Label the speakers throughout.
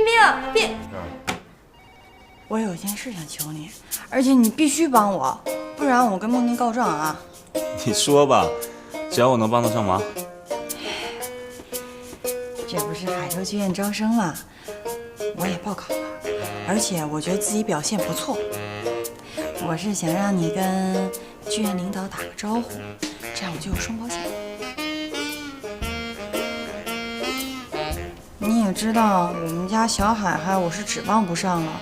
Speaker 1: 冰冰，我有件事想求你，而且你必须帮我，不然我跟梦妮告状啊！
Speaker 2: 你说吧，只要我能帮得上忙。
Speaker 1: 这不是海州剧院招生了，我也报考了，而且我觉得自己表现不错。我是想让你跟剧院领导打个招呼，这样我就有双保险。你也知道，我们家小海海我是指望不上了。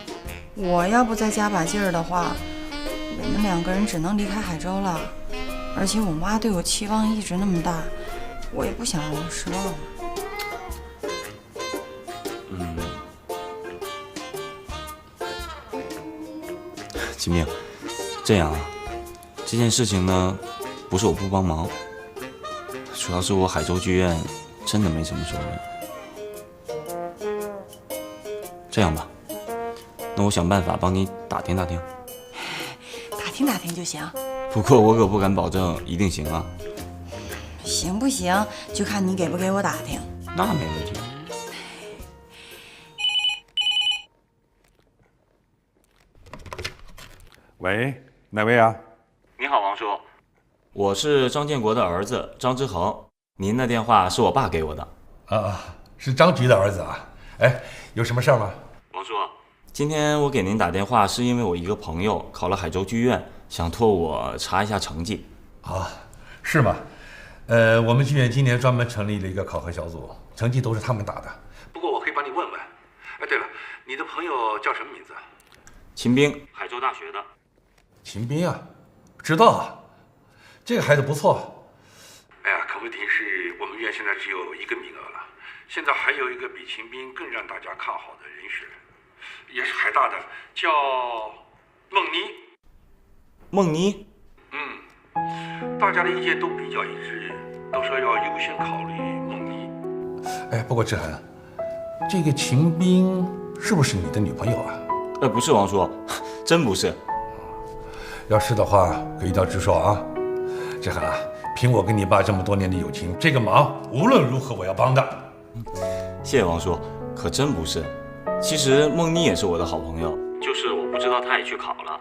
Speaker 1: 我要不再加把劲儿的话，我们2个人只能离开海州了。而且我妈对我期望一直那么大，我也不想让她失望啊。
Speaker 2: 秦明，这样啊，这件事情呢，不是我不帮忙，主要是我海州剧院真的没什么收入。这样吧，那我想办法帮你打听打听。
Speaker 1: 打听打听就行。
Speaker 2: 不过我可不敢保证一定行啊。
Speaker 1: 行不行，就看你给不给我打听。
Speaker 2: 那没问题。
Speaker 3: 喂，哪位啊？
Speaker 2: 你好，王叔，我是张建国的儿子张之恒，您的电话是我爸给我的。
Speaker 3: 是张局的儿子啊。哎，有什么事儿吗？
Speaker 2: 王叔，今天我给您打电话是因为我一个朋友考了海州剧院，想托我查一下成绩。
Speaker 3: 啊，是吗？我们剧院今年专门成立了一个考核小组，成绩都是他们打的。不过我可以帮你问问。哎，对了，你的朋友叫什么名字？
Speaker 2: 秦兵，海州大学的。
Speaker 3: 秦兵啊，知道啊，这个孩子不错。哎呀，可问题是我们院现在只有1个名额了，现在还有一个比秦兵更让大家看好的人选，也是海大的，叫孟妮。
Speaker 2: 孟妮？
Speaker 3: 大家的意见都比较一致，都说要优先考虑孟妮。哎，不过志恒，这个秦兵是不是你的女朋友啊？
Speaker 2: 不是王叔，真不是。
Speaker 3: 要是的话，可一定要直说啊！志恒啊，凭我跟你爸这么多年的友情，这个忙无论如何我要帮的。
Speaker 2: 谢谢王叔，可真不是。其实孟妮也是我的好朋友，就是我不知道她也去考了。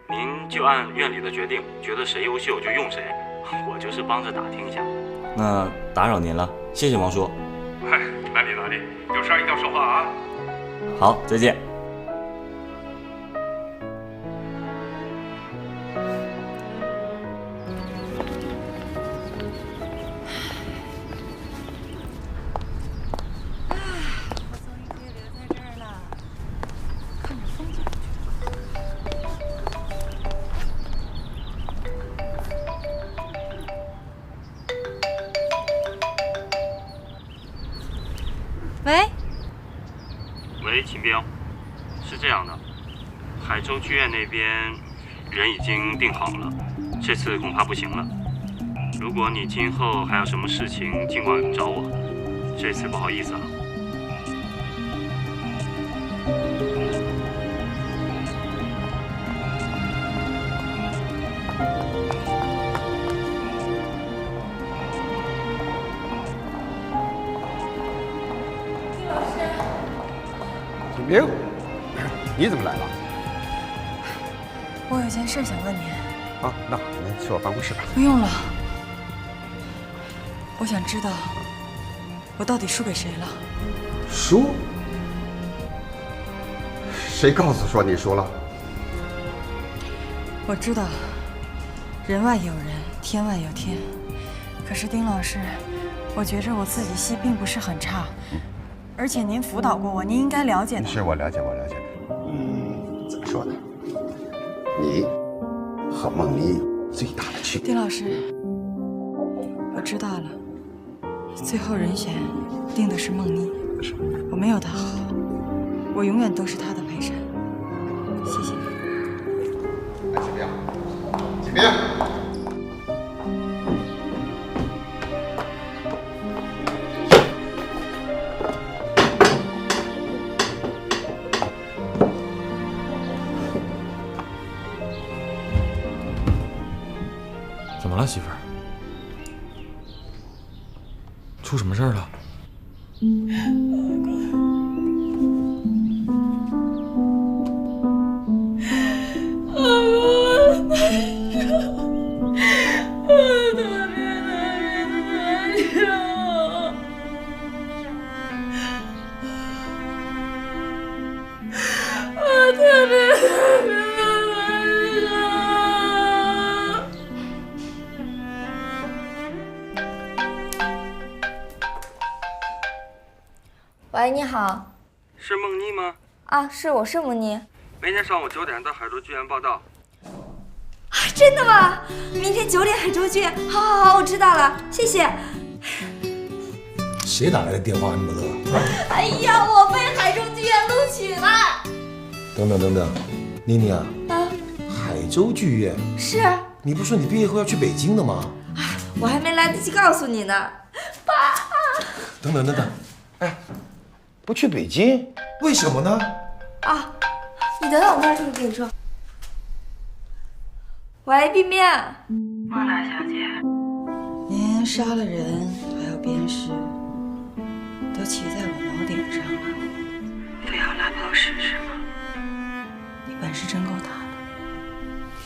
Speaker 2: 您就按院里的决定，觉得谁优秀就用谁，我就是帮着打听一下。那打扰您了，谢谢王叔。
Speaker 3: 嗨，哪里，有事儿一定要说话啊！
Speaker 2: 好，再见。喂，秦兵，是这样的，海州剧院那边人已经定好了，这次恐怕不行了。如果你今后还有什么事情，尽管找我，这次不好意思了。
Speaker 4: 秦兵，你怎么来了？
Speaker 1: 我有件事想问您。
Speaker 4: 啊，那好，您去我办公室吧。
Speaker 1: 不用了，我想知道我到底输给谁了。
Speaker 4: 输？谁告诉说你输了？
Speaker 1: 我知道，人外有人，天外有天。可是丁老师，我觉着我自己戏并不是很差，而且您辅导过我，您应该了解的。
Speaker 4: 是我了解。怎么说呢？你和孟妮有最大的区别。
Speaker 1: 丁老师，我知道了，最后人选定的是孟妮，我没有她好，我永远都是她的陪衬。谢谢你。
Speaker 4: 秦兵。
Speaker 5: 怎么了，媳妇儿？出什么事儿了？喂，你好。
Speaker 6: 是梦妮吗？
Speaker 5: 啊，是，我是梦妮。
Speaker 6: 明天上午9点到海州剧院报道。
Speaker 5: 真的吗？明天9点海州剧。好，好，好，我知道了，谢谢。
Speaker 3: 谁打来的电话那么多？
Speaker 5: 哎呀，我被海州剧院录取了。
Speaker 7: 等等等等，妮妮啊，
Speaker 5: 啊，
Speaker 7: 海州剧院
Speaker 5: 是。
Speaker 7: 你不是说你毕业后要去北京的吗？
Speaker 5: 我还没来得及告诉你呢，爸。
Speaker 7: 等等等等，哎，不去北京，为什么呢？
Speaker 5: 啊，你等等，我马上跟你说。喂，冰冰。
Speaker 1: 孟大小姐，您杀了人还要鞭尸，都骑在我脑顶上了，非要拉泡屎是吗？你本事真够大的。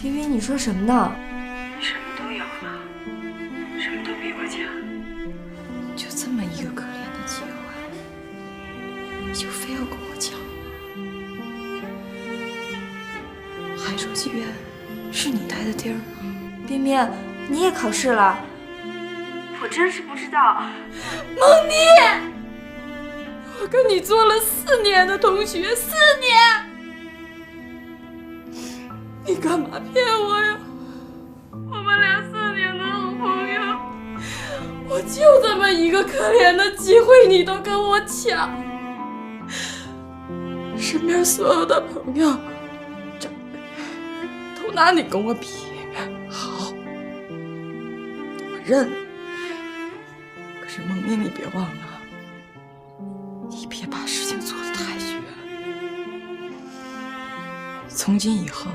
Speaker 5: 冰冰，你说什么呢？
Speaker 1: 你什么都有了，什么都比我强，就这么一个可怜的机会，你就非要跟我抢吗？海州剧院是你待的地儿吗？
Speaker 5: 冰冰，你也考试了？我真是不知道。
Speaker 8: 梦妮，我跟你做了4年的同学，4年，你干嘛骗我呀？我们俩4年的好朋友，我就这么一个可怜的机会，你都跟我抢。身边所有的朋友、长辈都拿你跟我比，好，我认了。可是梦妮，你别忘了，你别把事情做得太绝。从今以后，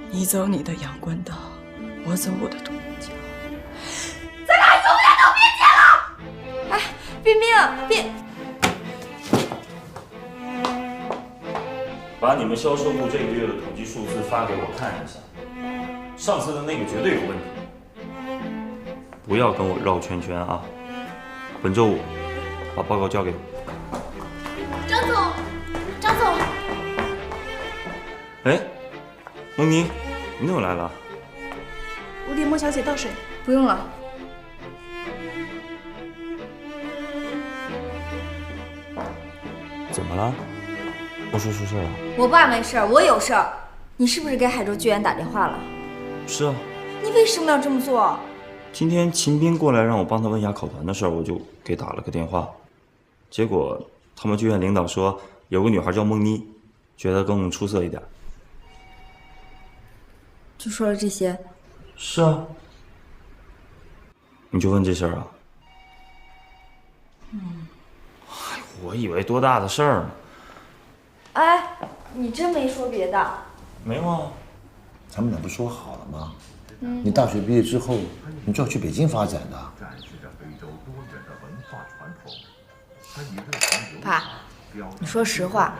Speaker 8: 你走你的阳关道，我走我的独木桥，咱俩永远都别见了。
Speaker 5: 哎，冰冰，
Speaker 2: 把你们销售部这个月的统计数字发给我看一下，上次的那个绝对有问题，不要跟我绕圈圈啊！本周5把报告交给我。
Speaker 5: 张总，张总。
Speaker 2: 哎，梦妮，你怎么来了？
Speaker 8: 我给莫小姐倒水。
Speaker 5: 不用了。
Speaker 2: 怎么了？莫叔出事了？
Speaker 5: 我爸没事儿，我有事儿。你是不是给海州剧院打电话了？
Speaker 2: 是啊。
Speaker 5: 你为什么要这么做？
Speaker 2: 今天秦斌过来让我帮他问下考团的事儿，我就给打了个电话。结果他们剧院领导说有个女孩叫梦妮，觉得跟我们出色一点。
Speaker 5: 就说了这些？
Speaker 2: 是啊。你就问这事儿啊？我以为多大的事儿呢。
Speaker 5: 哎，你真没说别的？
Speaker 2: 没有啊。
Speaker 7: 咱们俩不说好了吗？你大学毕业之后，你就要去北京发展的。
Speaker 5: 爸，你说实话，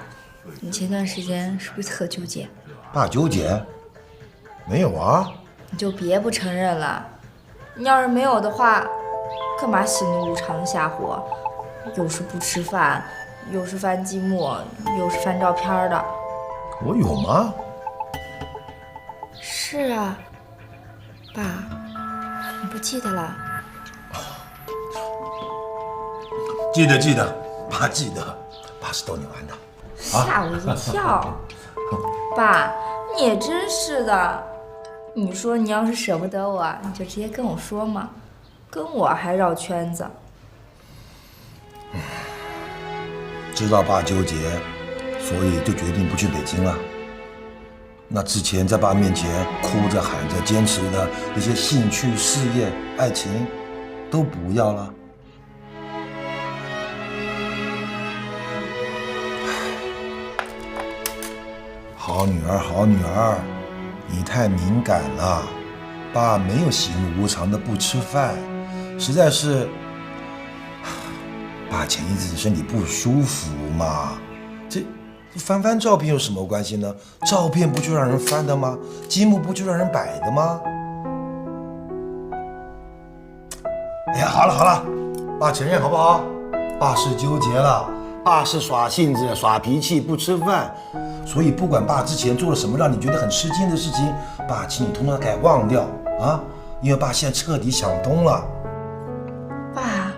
Speaker 5: 你前段时间是不是特纠结？
Speaker 7: 爸纠结？没有啊。
Speaker 5: 你就别不承认了。你要是没有的话，干嘛喜怒无常的瞎活？又是不吃饭，又是翻积木，又是翻照片的。
Speaker 7: 我有吗？
Speaker 5: 是啊，爸，你不记得了？
Speaker 7: 记得，爸记得，爸是逗你玩的。
Speaker 5: 吓我一跳。爸，你也真是的。你说你要是舍不得我，你就直接跟我说嘛，跟我还绕圈子。
Speaker 7: 知道爸纠结，所以就决定不去北京了。那之前在爸面前哭着喊着坚持的那些兴趣、事业、爱情，都不要了。好女儿，好女儿，你太敏感了。爸没有喜怒无常的不吃饭，实在是。爸前一阵子身体不舒服嘛，这翻翻照片有什么关系呢？照片不就让人翻的吗？积木不就让人摆的吗？哎呀，好了，爸承认好不好？爸是纠结了，爸是耍性子、耍脾气、不吃饭，所以不管爸之前做了什么让你觉得很吃惊的事情，爸请你统统给忘掉啊！因为爸现在彻底想通了。
Speaker 5: 爸。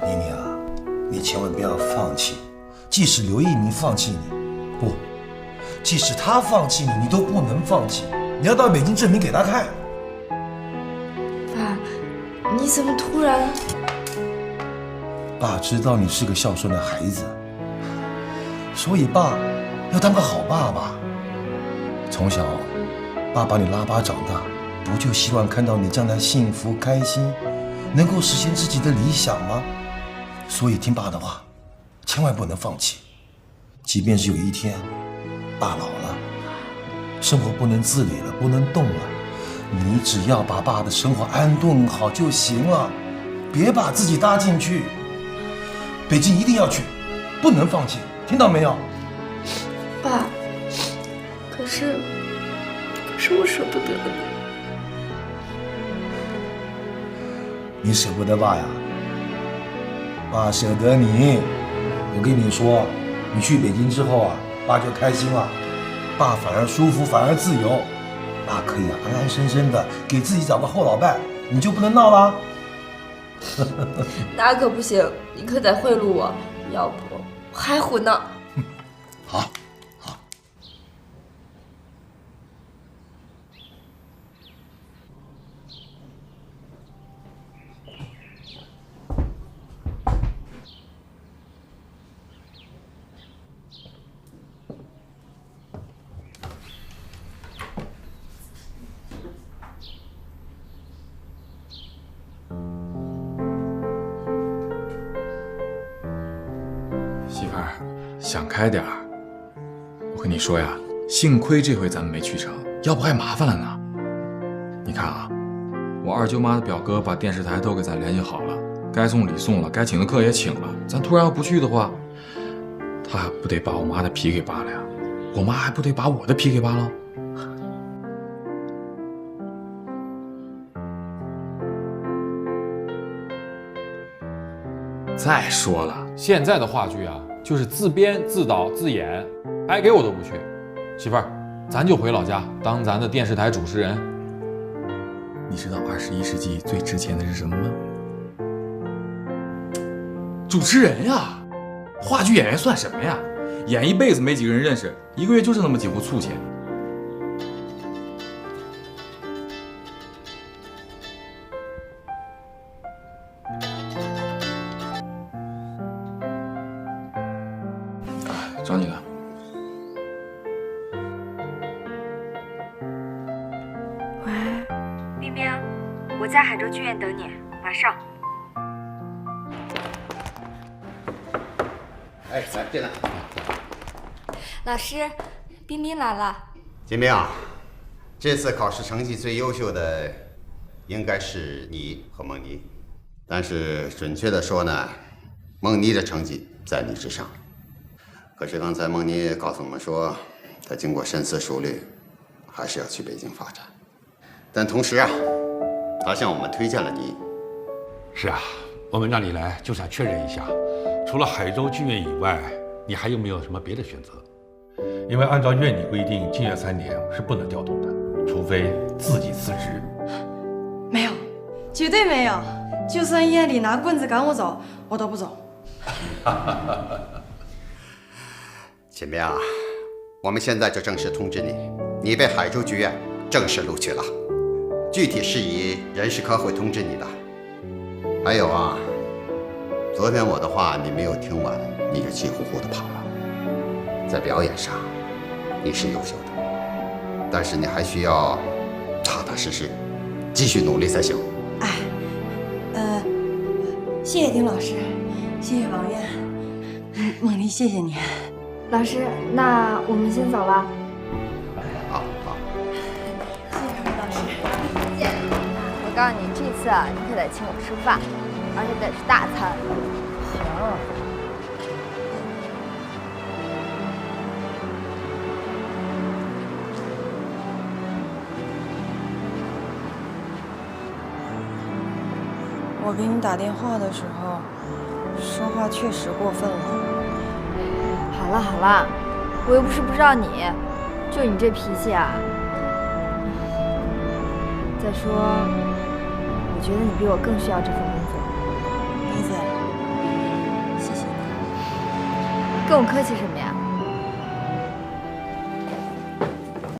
Speaker 7: 妮妮啊，你你千万不要放弃。即使刘一鸣放弃你，不，即使他放弃你，你都不能放弃。你要到北京证明给他看。
Speaker 5: 爸，你怎么突然？
Speaker 7: 爸知道你是个孝顺的孩子，所以爸要当个好爸爸。从小，爸把你拉拔长大，不就希望看到你将来幸福开心，能够实现自己的理想吗？所以听爸的话，千万不能放弃。即便是有一天，爸老了，生活不能自理了，不能动了，你只要把爸的生活安顿好就行了，别把自己搭进去。北京一定要去，不能放弃，听到没有？
Speaker 8: 爸，可是我舍不得
Speaker 7: 你舍不得爸呀？爸舍得你。我跟你说，你去北京之后啊，爸就开心了，爸反而舒服，反而自由，爸可以安安生生的给自己找个后老伴，你就不能闹了。
Speaker 5: 那可不行，你可得贿赂我，要不我还胡闹。
Speaker 7: 好。
Speaker 9: 媳妇儿，想开点儿。我跟你说呀，幸亏这回咱们没去成，要不还麻烦了呢。你看啊，我二舅妈的表哥把电视台都给咱联系好了，该送礼送了，该请的客也请了。咱突然要不去的话，他还不得把我妈的皮给扒了呀？我妈还不得把我的皮给扒了？再说了，
Speaker 10: 现在的话剧啊，就是自编自导自演，爱给我都不去。媳妇儿，咱就回老家当咱的电视台主持人。
Speaker 9: 你知道21世纪最值钱的是什么吗？主持人呀！话剧演员算什么呀？演一辈子没几个人认识，一个月就挣那么几壶醋钱。找你了。
Speaker 5: 喂，
Speaker 11: 冰冰，我在海州剧院等你，马上。
Speaker 4: 哎，来进来。
Speaker 5: 老师，冰冰来了。
Speaker 4: 金冰啊，这次考试成绩最优秀的应该是你和梦妮，但是准确的说呢，梦妮的成绩在你之上。可是刚才梦妮告诉我们说，她经过深思熟虑，还是要去北京发展。但同时啊，她向我们推荐了你。
Speaker 3: 是啊，我们让你来就想确认一下，除了海州剧院以外，你还有没有什么别的选择？因为按照院里规定，禁业3年是不能调动的，除非自己辞职。
Speaker 1: 没有，绝对没有。就算夜里拿棍子赶我走，我都不走。
Speaker 4: 秦明啊，我们现在就正式通知你，你被海州剧院正式录取了。具体事宜人事科会通知你的。还有啊，昨天我的话你没有听完，你就气呼呼的跑了。在表演上，你是优秀的，但是你还需要踏踏实实继续努力才行。
Speaker 1: 哎，谢谢丁老师，谢谢王院，梦妮，谢谢你。
Speaker 5: 老师，那我们先走了。
Speaker 4: 好。
Speaker 1: 谢谢老师。
Speaker 5: 姐，我告诉你，这次啊，你可得请我吃饭，而且得是大餐。行。
Speaker 1: 我给你打电话的时候，说话确实过分了。
Speaker 5: 好了好了，我又不是不知道你，就你这脾气啊。再说，我觉得你比我更需要这份工作。
Speaker 1: 梅子，谢谢你。
Speaker 5: 跟我客气什么呀？